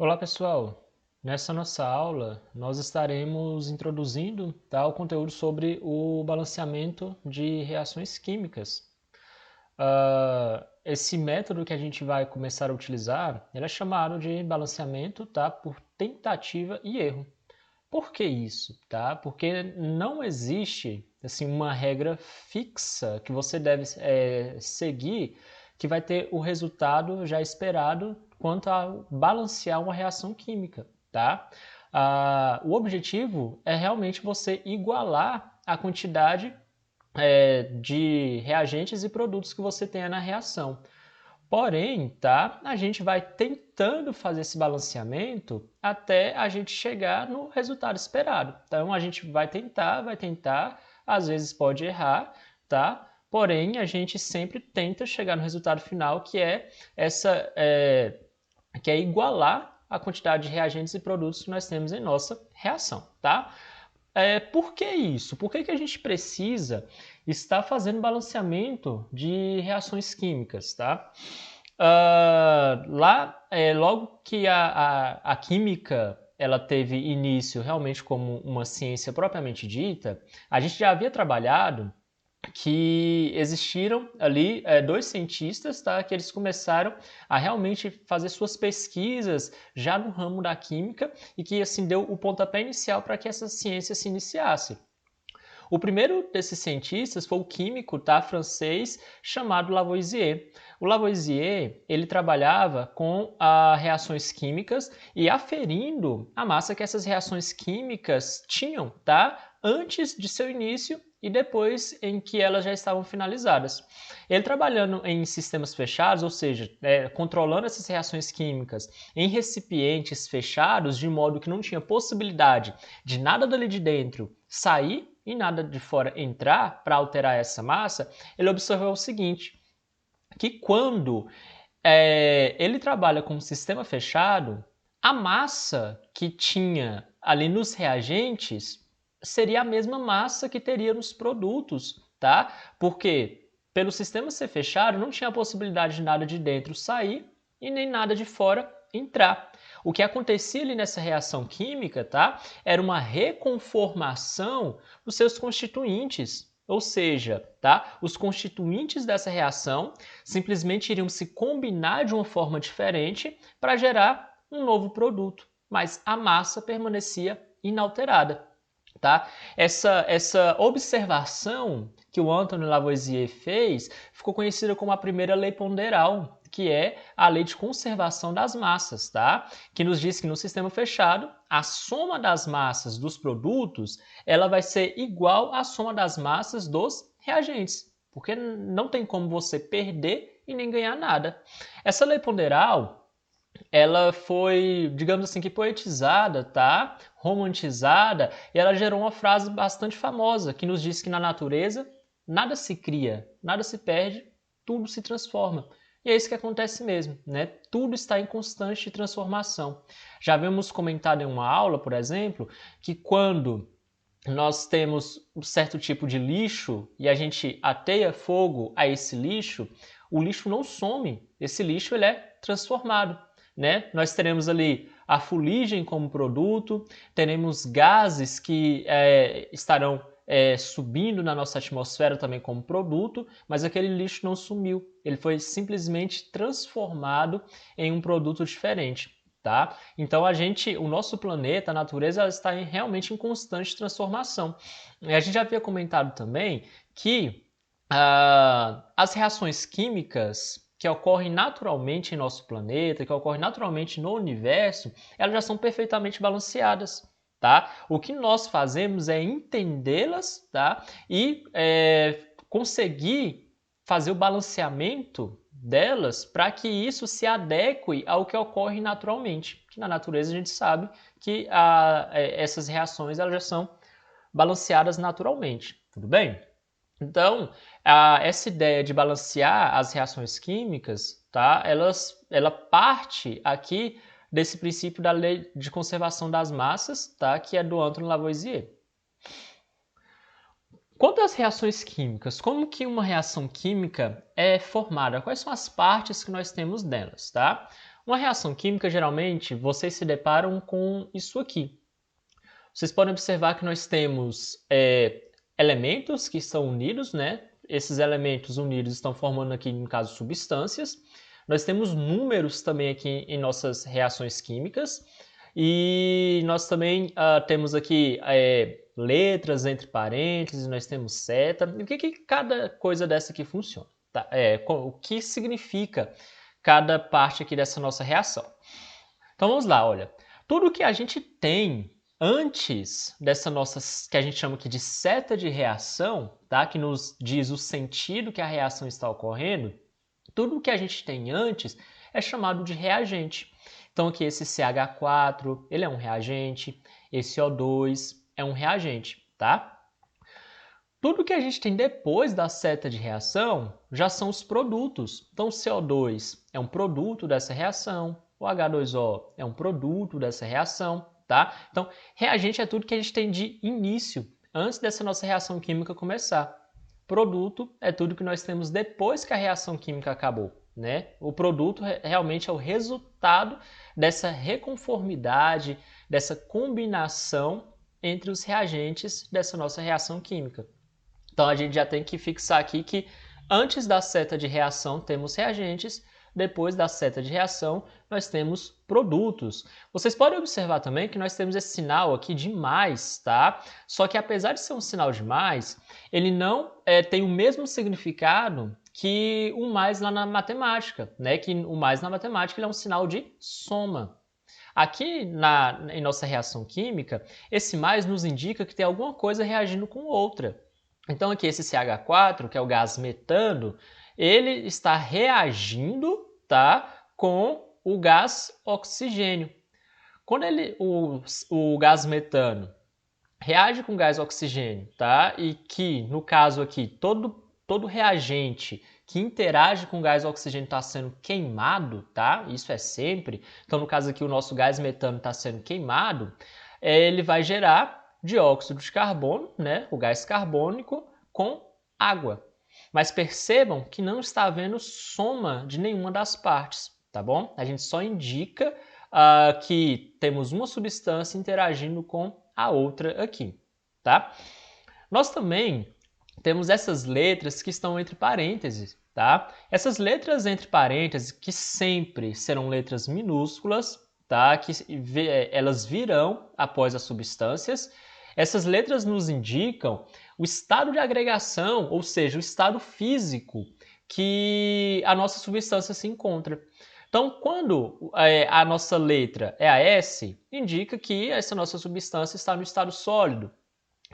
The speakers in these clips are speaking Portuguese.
Olá pessoal, nessa nossa aula nós estaremos introduzindo o conteúdo sobre o balanceamento de reações químicas. Esse método que a gente vai começar a utilizar, ele é chamado de balanceamento por tentativa e erro. Por que isso? Porque não existe assim, uma regra fixa que você deve seguir que vai ter o resultado já esperado quanto a balancear uma reação química. O objetivo é realmente você igualar a quantidade de reagentes e produtos que você tenha na reação. Porém, a gente vai tentando fazer esse balanceamento até a gente chegar no resultado esperado. Então, a gente vai tentar, às vezes pode errar, Porém, a gente sempre tenta chegar no resultado final, que é que é igualar a quantidade de reagentes e produtos que nós temos em nossa reação, Por que isso? Por que a gente precisa estar fazendo balanceamento de reações químicas, logo que a química ela teve início realmente como uma ciência propriamente dita, a gente já havia trabalhado que existiram ali dois cientistas, que eles começaram a realmente fazer suas pesquisas já no ramo da química e que assim deu o pontapé inicial para que essa ciência se iniciasse. O primeiro desses cientistas foi o químico francês chamado Lavoisier. O Lavoisier ele trabalhava com reações químicas e aferindo a massa que essas reações químicas tinham antes de seu início e depois em que elas já estavam finalizadas. Ele trabalhando em sistemas fechados, ou seja, controlando essas reações químicas em recipientes fechados, de modo que não tinha possibilidade de nada dali de dentro sair e nada de fora entrar para alterar essa massa, ele observou o seguinte, que quando ele trabalha com um sistema fechado, a massa que tinha ali nos reagentes seria a mesma massa que teria nos produtos, Porque pelo sistema ser fechado, não tinha a possibilidade de nada de dentro sair e nem nada de fora entrar. O que acontecia ali nessa reação química, era uma reconformação dos seus constituintes. Ou seja, os constituintes dessa reação simplesmente iriam se combinar de uma forma diferente para gerar um novo produto, mas a massa permanecia inalterada. Essa observação que o Antoine Lavoisier fez ficou conhecida como a primeira lei ponderal, que é a lei de conservação das massas, Que nos diz que no sistema fechado, a soma das massas dos produtos ela vai ser igual à soma das massas dos reagentes, porque não tem como você perder e nem ganhar nada. Essa lei ponderal ela foi, digamos assim, que poetizada, romantizada, e ela gerou uma frase bastante famosa, que nos diz que na natureza nada se cria, nada se perde, tudo se transforma. E é isso que acontece mesmo, Tudo está em constante transformação. Já havíamos comentado em uma aula, por exemplo, que quando nós temos um certo tipo de lixo e a gente ateia fogo a esse lixo, o lixo não some, esse lixo ele é transformado. Nós teremos ali a fuligem como produto, teremos gases que estarão subindo na nossa atmosfera também como produto, mas aquele lixo não sumiu, ele foi simplesmente transformado em um produto diferente. Então o nosso planeta, a natureza, ela está realmente em constante transformação. E a gente já havia comentado também que as reações químicas que ocorrem naturalmente em nosso planeta, que ocorrem naturalmente no universo, elas já são perfeitamente balanceadas. O que nós fazemos é entendê-las e conseguir fazer o balanceamento delas para que isso se adeque ao que ocorre naturalmente. Que na natureza a gente sabe que essas reações elas já são balanceadas naturalmente, tudo bem? Então, essa ideia de balancear as reações químicas, ela parte aqui desse princípio da lei de conservação das massas, que é do Antoine Lavoisier. Quanto às reações químicas, como que uma reação química é formada? Quais são as partes que nós temos delas, Uma reação química, geralmente, vocês se deparam com isso aqui. Vocês podem observar que nós temos elementos que estão unidos, né? Esses elementos unidos estão formando aqui, no caso, substâncias. Nós temos números também aqui em nossas reações químicas. E nós também temos aqui letras entre parênteses, nós temos seta. E o que cada coisa dessa aqui funciona? Tá? O que significa cada parte aqui dessa nossa reação? Então vamos lá, olha. Tudo que a gente tem antes dessa nossa, que a gente chama aqui de seta de reação, tá? Que nos diz o sentido que a reação está ocorrendo, tudo que a gente tem antes é chamado de reagente. Então aqui esse CH4, ele é um reagente, esse O2 é um reagente, tá? Tudo que a gente tem depois da seta de reação já são os produtos. Então o CO2 é um produto dessa reação, o H2O é um produto dessa reação, tá? Então, reagente é tudo que a gente tem de início, antes dessa nossa reação química começar. Produto é tudo que nós temos depois que a reação química acabou, né? O produto realmente é o resultado dessa reconformidade, dessa combinação entre os reagentes dessa nossa reação química. Então, a gente já tem que fixar aqui que antes da seta de reação temos reagentes, depois da seta de reação nós temos produtos. Vocês podem observar também que nós temos esse sinal aqui de mais, tá? Só que apesar de ser um sinal de mais, ele não tem o mesmo significado que o mais lá na matemática, né? Que o mais na matemática ele é um sinal de soma. Aqui em nossa reação química, esse mais nos indica que tem alguma coisa reagindo com outra. Então aqui esse CH4, que é o gás metano, ele está reagindo, tá, com o gás oxigênio. Quando o gás metano reage com o gás oxigênio, tá, e que, no caso aqui, todo reagente que interage com o gás oxigênio está sendo queimado, tá, isso é sempre. Então, no caso aqui, o nosso gás metano está sendo queimado, ele vai gerar dióxido de carbono, né, o gás carbônico, com água. Mas percebam que não está havendo soma de nenhuma das partes, tá bom? A gente só indica que temos uma substância interagindo com a outra aqui, tá? Nós também temos essas letras que estão entre parênteses, tá? Essas letras entre parênteses que sempre serão letras minúsculas, tá? Que elas virão após as substâncias. Essas letras nos indicam o estado de agregação, ou seja, o estado físico que a nossa substância se encontra. Então, quando a nossa letra é a S, indica que essa nossa substância está no estado sólido.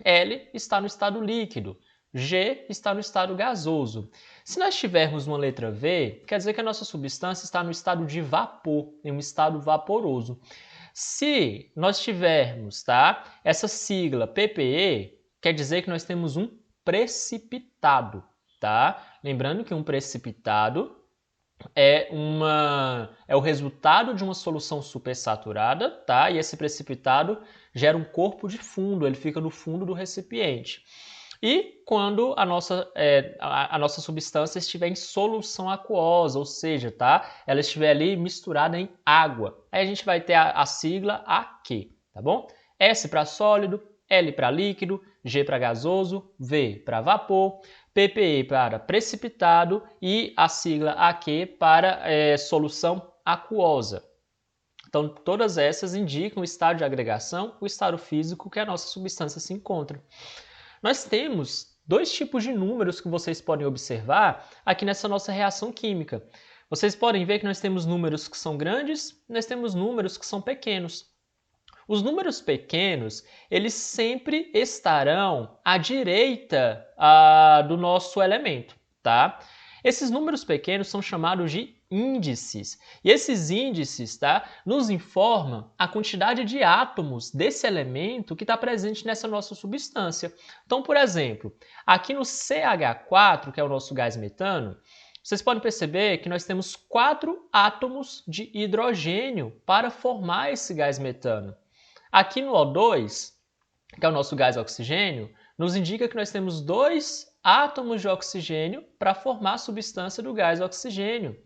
L está no estado líquido. G está no estado gasoso. Se nós tivermos uma letra V, quer dizer que a nossa substância está no estado de vapor, em um estado vaporoso. Se nós tivermos, tá, essa sigla PPE, quer dizer que nós temos um precipitado, tá? Lembrando que um precipitado é o resultado de uma solução supersaturada, tá? E esse precipitado gera um corpo de fundo, ele fica no fundo do recipiente. E quando a nossa substância estiver em solução aquosa, ou seja, tá? Ela estiver ali misturada em água. Aí a gente vai ter a sigla AQ, tá bom? S para sólido, L para líquido, G para gasoso, V para vapor, PPE para precipitado e a sigla AQ para solução aquosa. Então, todas essas indicam o estado de agregação, o estado físico que a nossa substância se encontra. Nós temos dois tipos de números que vocês podem observar aqui nessa nossa reação química. Vocês podem ver que nós temos números que são grandes e nós temos números que são pequenos. Os números pequenos, eles sempre estarão à direita do nosso elemento, tá? Esses números pequenos são chamados de índices. E esses índices, tá, nos informam a quantidade de átomos desse elemento que está presente nessa nossa substância. Então, por exemplo, aqui no CH4, que é o nosso gás metano, vocês podem perceber que nós temos 4 átomos de hidrogênio para formar esse gás metano. Aqui no O2, que é o nosso gás oxigênio, nos indica que nós temos 2 átomos de oxigênio para formar a substância do gás oxigênio.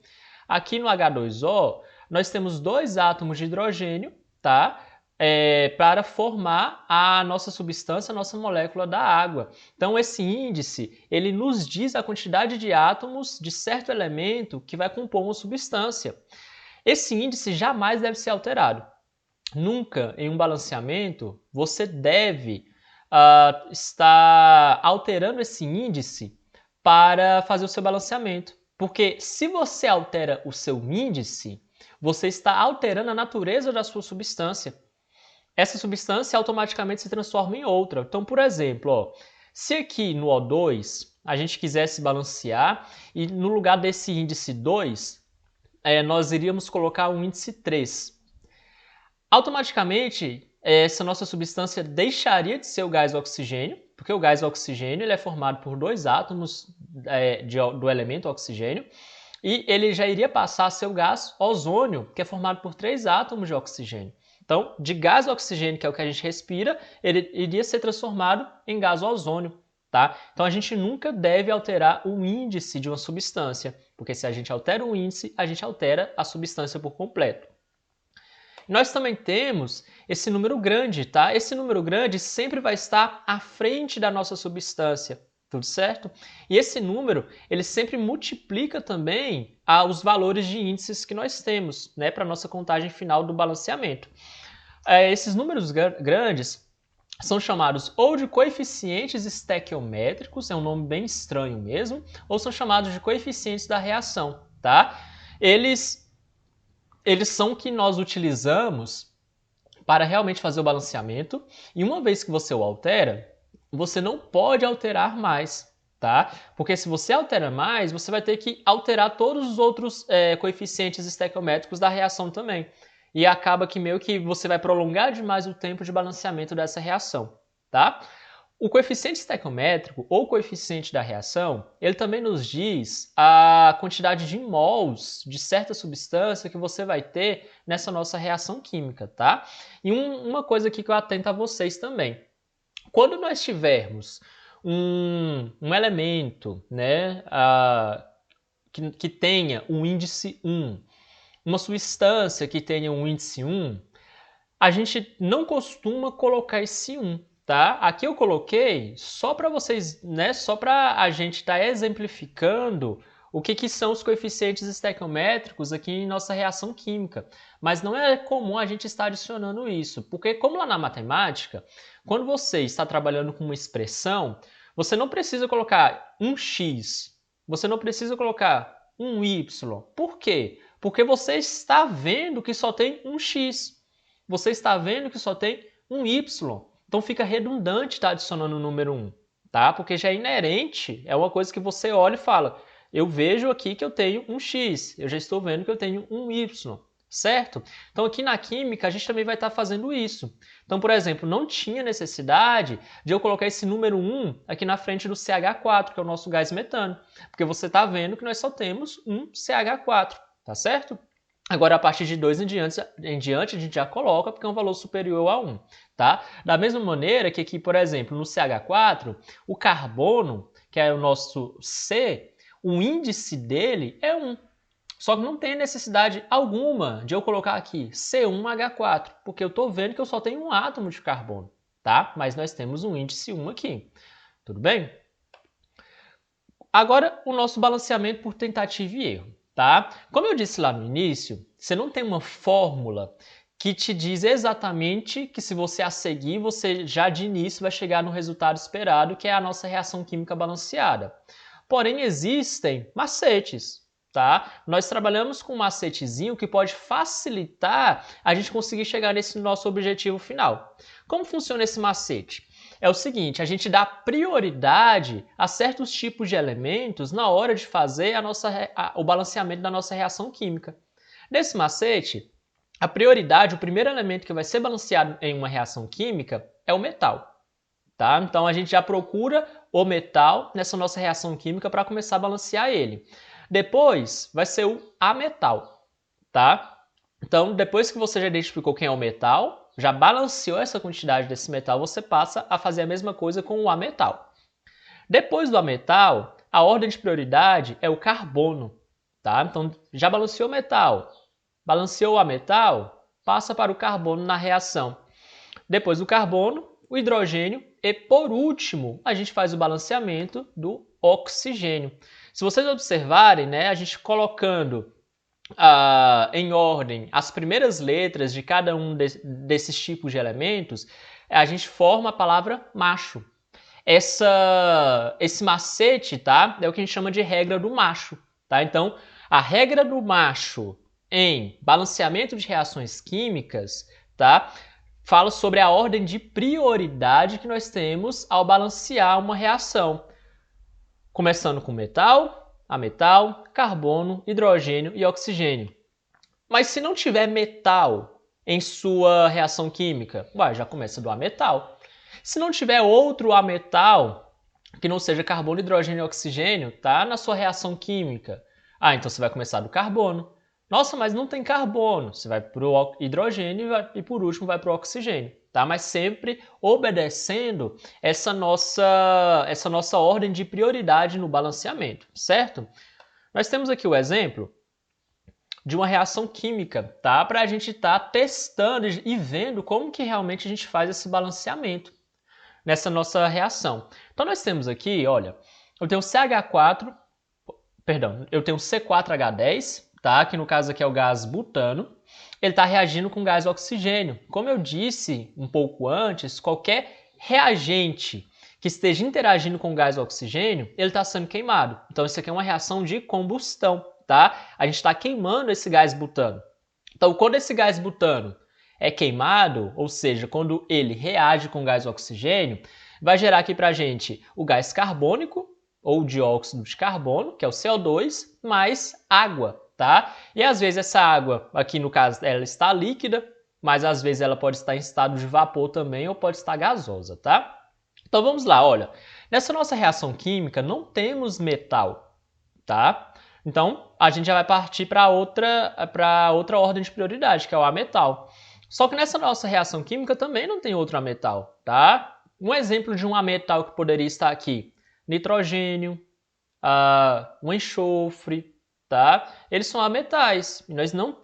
Aqui no H2O, nós temos 2 átomos de hidrogênio, tá? Para formar a nossa substância, a nossa molécula da água. Então, esse índice, ele nos diz a quantidade de átomos de certo elemento que vai compor uma substância. Esse índice jamais deve ser alterado. Nunca, em um balanceamento, você deve estar alterando esse índice para fazer o seu balanceamento. Porque se você altera o seu índice, você está alterando a natureza da sua substância. Essa substância automaticamente se transforma em outra. Então, por exemplo, ó, se aqui no O2 a gente quisesse balancear e no lugar desse índice 2, nós iríamos colocar um índice 3. Automaticamente, essa nossa substância deixaria de ser o gás oxigênio, porque o gás oxigênio ele é formado por 2 átomos do elemento oxigênio, e ele já iria passar a ser o gás ozônio, que é formado por 3 átomos de oxigênio. Então, de gás oxigênio, que é o que a gente respira, ele iria ser transformado em gás ozônio. Tá? Então, a gente nunca deve alterar o índice de uma substância, porque se a gente altera o índice, a gente altera a substância por completo. Nós também temos esse número grande, tá? Esse número grande sempre vai estar à frente da nossa substância, tudo certo? E esse número, ele sempre multiplica também os valores de índices que nós temos, né, para a nossa contagem final do balanceamento. Esses números grandes são chamados ou de coeficientes estequiométricos, é um nome bem estranho mesmo, ou são chamados de coeficientes da reação, tá? Eles são o que nós utilizamos para realmente fazer o balanceamento, e uma vez que você o altera, você não pode alterar mais, tá? Porque se você altera mais, você vai ter que alterar todos os outros coeficientes estequiométricos da reação também. E acaba que meio que você vai prolongar demais o tempo de balanceamento dessa reação, tá? O coeficiente estequiométrico, ou coeficiente da reação, ele também nos diz a quantidade de mols de certa substância que você vai ter nessa nossa reação química, tá? E uma coisa aqui que eu atento a vocês também. Quando nós tivermos um elemento, né, que tenha um índice 1, uma substância que tenha um índice 1, a gente não costuma colocar esse 1. Tá? Aqui eu coloquei só para vocês, né? Só para a gente estar exemplificando o que são os coeficientes estequiométricos aqui em nossa reação química. Mas não é comum a gente estar adicionando isso, porque como lá na matemática, quando você está trabalhando com uma expressão, você não precisa colocar um x, você não precisa colocar um y. Por quê? Porque você está vendo que só tem um x, você está vendo que só tem um y. Então fica redundante estar adicionando o número 1, tá? Porque já é inerente, é uma coisa que você olha e fala, eu vejo aqui que eu tenho um x, eu já estou vendo que eu tenho um y, certo? Então aqui na química a gente também vai estar fazendo isso. Então, por exemplo, não tinha necessidade de eu colocar esse número 1 aqui na frente do CH4, que é o nosso gás metano, porque você está vendo que nós só temos um CH4, tá certo? Agora, a partir de 2 em diante, a gente já coloca porque é um valor superior a 1. Tá? Da mesma maneira que aqui, por exemplo, no CH4, o carbono, que é o nosso C, o índice dele é 1. Só que não tem necessidade alguma de eu colocar aqui C1H4, porque eu estou vendo que eu só tenho um átomo de carbono. Tá? Mas nós temos um índice 1 aqui. Tudo bem? Agora, o nosso balanceamento por tentativa e erro. Tá? Como eu disse lá no início, você não tem uma fórmula que te diz exatamente que se você a seguir, você já de início vai chegar no resultado esperado, que é a nossa reação química balanceada. Porém, existem macetes, tá? Nós trabalhamos com um macetezinho que pode facilitar a gente conseguir chegar nesse nosso objetivo final. Como funciona esse macete? É o seguinte, a gente dá prioridade a certos tipos de elementos na hora de fazer o balanceamento da nossa reação química. Nesse macete, a prioridade, o primeiro elemento que vai ser balanceado em uma reação química é o metal. Tá? Então a gente já procura o metal nessa nossa reação química para começar a balancear ele. Depois vai ser o ametal. Tá? Então depois que você já identificou quem é o metal, já balanceou essa quantidade desse metal, você passa a fazer a mesma coisa com o ametal. Depois do ametal, a ordem de prioridade é o carbono. Tá? Então, já balanceou o metal, Balanceou o ametal, passa para o carbono na reação. Depois do carbono, o hidrogênio e, por último, a gente faz o balanceamento do oxigênio. Se vocês observarem, né, a gente colocando em ordem as primeiras letras de cada um desses tipos de elementos, a gente forma a palavra macho. Esse macete, tá, é o que a gente chama de regra do macho. Tá? Então, a regra do macho em balanceamento de reações químicas, tá, fala sobre a ordem de prioridade que nós temos ao balancear uma reação. Começando com metal, ametal, carbono, hidrogênio e oxigênio. Mas se não tiver metal em sua reação química, já começa do ametal. Se não tiver outro ametal, que não seja carbono, hidrogênio e oxigênio, tá na sua reação química, então você vai começar do carbono. Nossa, mas não tem carbono. Você vai para o hidrogênio e por último vai para o oxigênio. Tá? Mas sempre obedecendo essa nossa ordem de prioridade no balanceamento, certo? Nós temos aqui o exemplo de uma reação química, tá? Para a gente estar testando e vendo como que realmente a gente faz esse balanceamento nessa nossa reação. Então nós temos aqui, olha, eu tenho C4H10, tá? Que no caso aqui é o gás butano. Ele está reagindo com o gás oxigênio. Como eu disse um pouco antes, qualquer reagente que esteja interagindo com o gás oxigênio, ele está sendo queimado. Então isso aqui é uma reação de combustão, tá? A gente está queimando esse gás butano. Então quando esse gás butano é queimado, ou seja, quando ele reage com o gás oxigênio, vai gerar aqui para a gente o gás carbônico, ou dióxido de carbono, que é o CO2, mais água, tá? E às vezes essa água, aqui no caso, ela está líquida, mas às vezes ela pode estar em estado de vapor também ou pode estar gasosa, tá? Então vamos lá, olha. Nessa nossa reação química não temos metal, tá? Então a gente já vai partir para outra ordem de prioridade, que é o ametal. Só que nessa nossa reação química também não tem outro ametal, tá? Um exemplo de um ametal que poderia estar aqui: nitrogênio, um enxofre, tá? Eles são ametais e nós não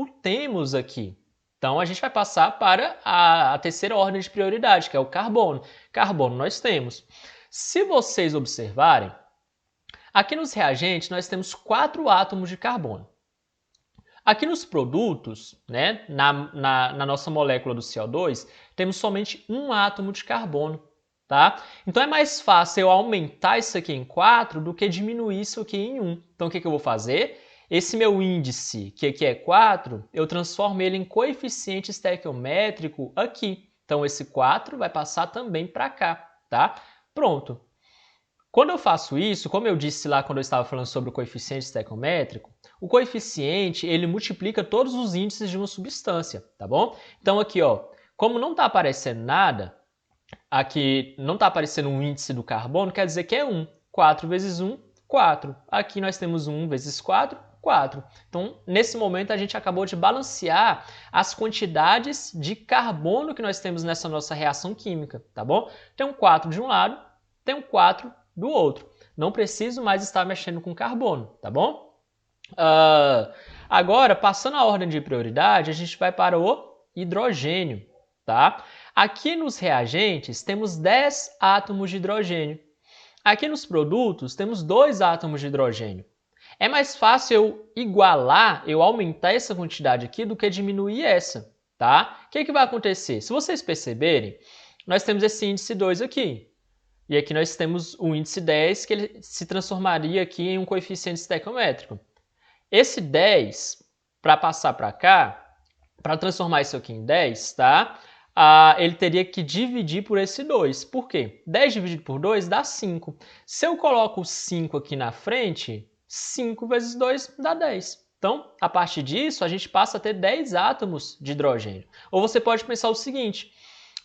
o temos aqui. Então a gente vai passar para a terceira ordem de prioridade, que é o carbono. Carbono nós temos. Se vocês observarem, aqui nos reagentes nós temos 4 átomos de carbono. Aqui nos produtos, né, na nossa molécula do CO2, temos somente um átomo de carbono. Tá? Então é mais fácil eu aumentar isso aqui em 4 do que diminuir isso aqui em 1. Então o que eu vou fazer? Esse meu índice, que aqui é 4, eu transformo ele em coeficiente estequiométrico aqui. Então esse 4 vai passar também para cá. Tá? Pronto. Quando eu faço isso, como eu disse lá quando eu estava falando sobre o coeficiente estequiométrico, o coeficiente ele multiplica todos os índices de uma substância, tá bom? Então aqui, ó, como não está aparecendo nada, aqui não está aparecendo um índice do carbono, quer dizer que é 1. 4 vezes 1, 4. Aqui nós temos 1 vezes 4, 4. Então, nesse momento, a gente acabou de balancear as quantidades de carbono que nós temos nessa nossa reação química, tá bom? Tem um 4 de um lado, tem um 4 do outro. Não preciso mais estar mexendo com carbono, tá bom? Agora, passando a ordem de prioridade, a gente vai para o hidrogênio, tá? Aqui nos reagentes temos 10 átomos de hidrogênio. Aqui nos produtos temos 2 átomos de hidrogênio. É mais fácil eu aumentar essa quantidade aqui do que diminuir essa, tá? O que vai acontecer? Se vocês perceberem, nós temos esse índice 2 aqui. E aqui nós temos o índice 10, que ele se transformaria aqui em um coeficiente estequiométrico. Esse 10, para passar para cá, para transformar isso aqui em 10, tá? Ele teria que dividir por esse 2. Por quê? 10 dividido por 2 dá 5. Se eu coloco 5 aqui na frente, 5 vezes 2 dá 10. Então, a partir disso, a gente passa a ter 10 átomos de hidrogênio. Ou você pode pensar o seguinte: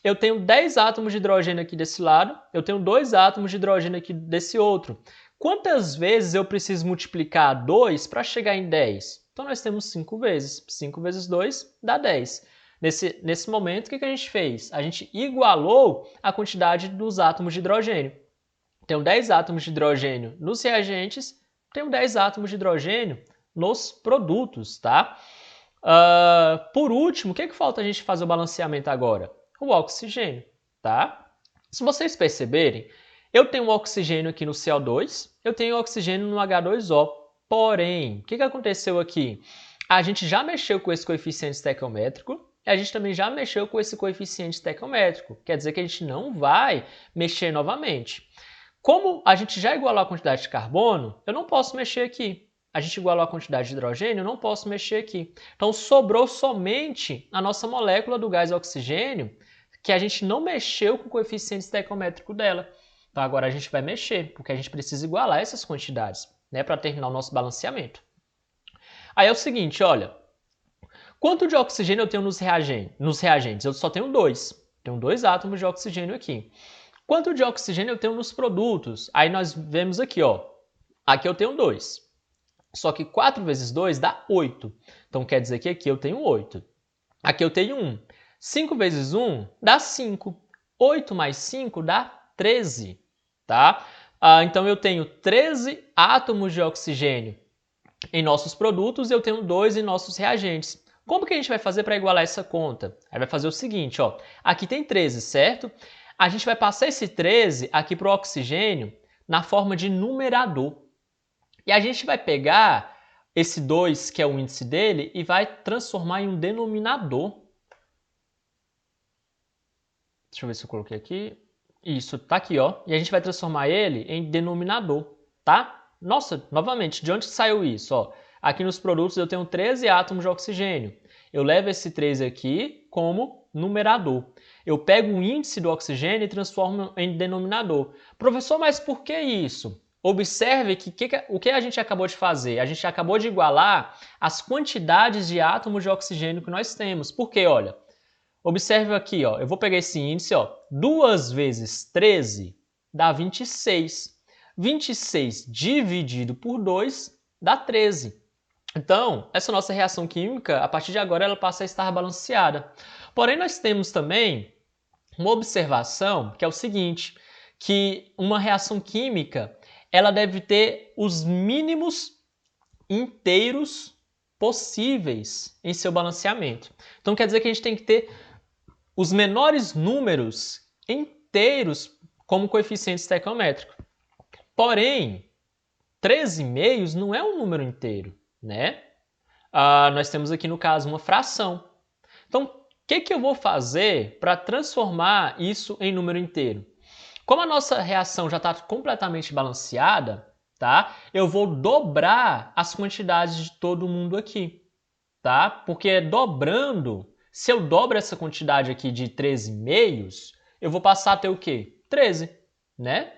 eu tenho 10 átomos de hidrogênio aqui desse lado, eu tenho 2 átomos de hidrogênio aqui desse outro. Quantas vezes eu preciso multiplicar 2 para chegar em 10? Então, nós temos 5 vezes. 5 vezes 2 dá 10. Nesse momento, o que a gente fez? A gente igualou a quantidade dos átomos de hidrogênio. Tenho 10 átomos de hidrogênio nos reagentes, tenho 10 átomos de hidrogênio nos produtos, tá? Por último, o que falta a gente fazer o balanceamento agora? O oxigênio, tá? Se vocês perceberem, eu tenho o oxigênio aqui no CO2, eu tenho o oxigênio no H2O. Porém, o que aconteceu aqui? A gente já mexeu com esse coeficiente estequiométrico e a gente também já mexeu com esse coeficiente estequiométrico. Quer dizer que a gente não vai mexer novamente. Como a gente já igualou a quantidade de carbono, eu não posso mexer aqui. A gente igualou a quantidade de hidrogênio, eu não posso mexer aqui. Então, sobrou somente a nossa molécula do gás oxigênio, que a gente não mexeu com o coeficiente estequiométrico dela. Então, agora a gente vai mexer, porque a gente precisa igualar essas quantidades, né, para terminar o nosso balanceamento. Aí é o seguinte, olha, quanto de oxigênio eu tenho nos reagentes? Eu só tenho 2. Tenho 2 átomos de oxigênio aqui. Quanto de oxigênio eu tenho nos produtos? Aí nós vemos aqui, ó. Aqui eu tenho 2. Só que 4 vezes 2 dá 8. Então quer dizer que aqui eu tenho 8. Aqui eu tenho 1. 5 vezes 1 dá 5. 8 mais 5 dá 13. Tá? Então eu tenho 13 átomos de oxigênio em nossos produtos e eu tenho 2 em nossos reagentes. Como que a gente vai fazer para igualar essa conta? Aí vai fazer o seguinte, ó. Aqui tem 13, certo? A gente vai passar esse 13 aqui para o oxigênio na forma de numerador. E a gente vai pegar esse 2, que é o índice dele, e vai transformar em um denominador. Deixa eu ver se eu coloquei aqui. Isso, tá aqui, ó. E a gente vai transformar ele em denominador, tá? Nossa, novamente, de onde saiu isso? Ó, aqui nos produtos eu tenho 13 átomos de oxigênio. Eu levo esse 13 aqui como numerador. Eu pego o índice do oxigênio e transformo em denominador. Professor, mas por que isso? Observe que o que a gente acabou de fazer? A gente acabou de igualar as quantidades de átomos de oxigênio que nós temos. Por quê? Olha, observe aqui, ó, eu vou pegar esse índice, ó, 2 vezes 13 dá 26. 26 dividido por 2 dá 13. Então, essa nossa reação química, a partir de agora, ela passa a estar balanceada. Porém, nós temos também uma observação que é o seguinte, que uma reação química ela deve ter os mínimos inteiros possíveis em seu balanceamento. Então, quer dizer que a gente tem que ter os menores números inteiros como coeficiente estequiométrico. Porém, 13,5 não é um número inteiro, né? Nós temos aqui, no caso, uma fração. Então, o que eu vou fazer para transformar isso em número inteiro? Como a nossa reação já está completamente balanceada, tá? Eu vou dobrar as quantidades de todo mundo aqui, tá? Porque dobrando, se eu dobro essa quantidade aqui de 13,5, eu vou passar a ter o quê? 13, né?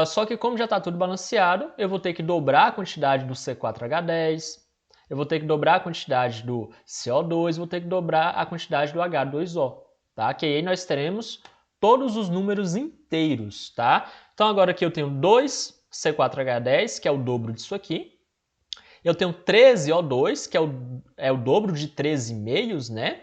Só que como já está tudo balanceado, eu vou ter que dobrar a quantidade do C4H10, eu vou ter que dobrar a quantidade do CO2, vou ter que dobrar a quantidade do H2O, tá? Que aí nós teremos todos os números inteiros, tá? Então agora aqui eu tenho 2 C4H10, que é o dobro disso aqui. Eu tenho 13 O2, que é o dobro de 13,5, né?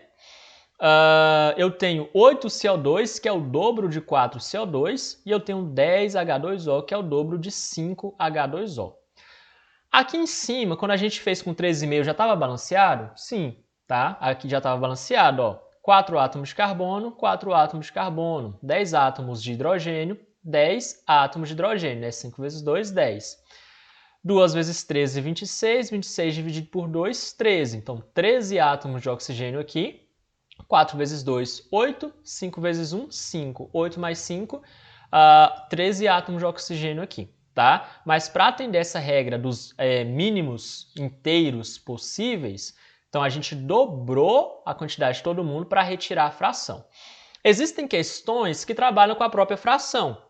Eu tenho 8 CO2, que é o dobro de 4 CO2, e eu tenho 10 H2O, que é o dobro de 5 H2O. Aqui em cima, quando a gente fez com 13,5, já estava balanceado? Sim, tá? Aqui já estava balanceado, ó. 4 átomos de carbono, 4 átomos de carbono, 10 átomos de hidrogênio, 10 átomos de hidrogênio, né? 5 vezes 2, 10. 2 vezes 13, 26, 26 dividido por 2, 13. Então, 13 átomos de oxigênio aqui, 4 vezes 2, 8, 5 vezes 1, 5, 8 mais 5, 13 átomos de oxigênio aqui, tá? Mas para atender essa regra dos mínimos inteiros possíveis, então a gente dobrou a quantidade de todo mundo para retirar a fração. Existem questões que trabalham com a própria fração,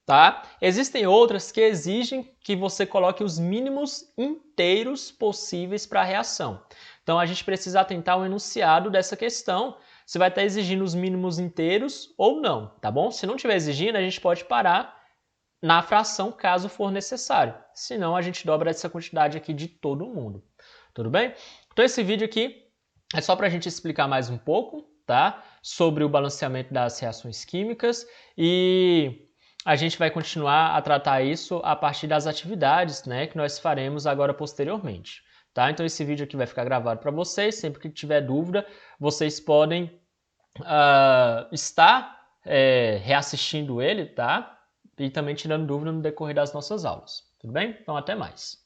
tá? Existem outras que exigem que você coloque os mínimos inteiros possíveis para a reação. Então a gente precisa atentar ao enunciado dessa questão, se vai estar exigindo os mínimos inteiros ou não, tá bom? Se não estiver exigindo, a gente pode parar na fração caso for necessário. Senão a gente dobra essa quantidade aqui de todo mundo. Tudo bem? Então esse vídeo aqui é só para a gente explicar mais um pouco, tá? Sobre o balanceamento das reações químicas e a gente vai continuar a tratar isso a partir das atividades, né, que nós faremos agora posteriormente. tá? Então esse vídeo aqui vai ficar gravado para vocês, sempre que tiver dúvida, vocês podem estar reassistindo ele, tá? E também tirando dúvida no decorrer das nossas aulas, tudo bem? Então até mais.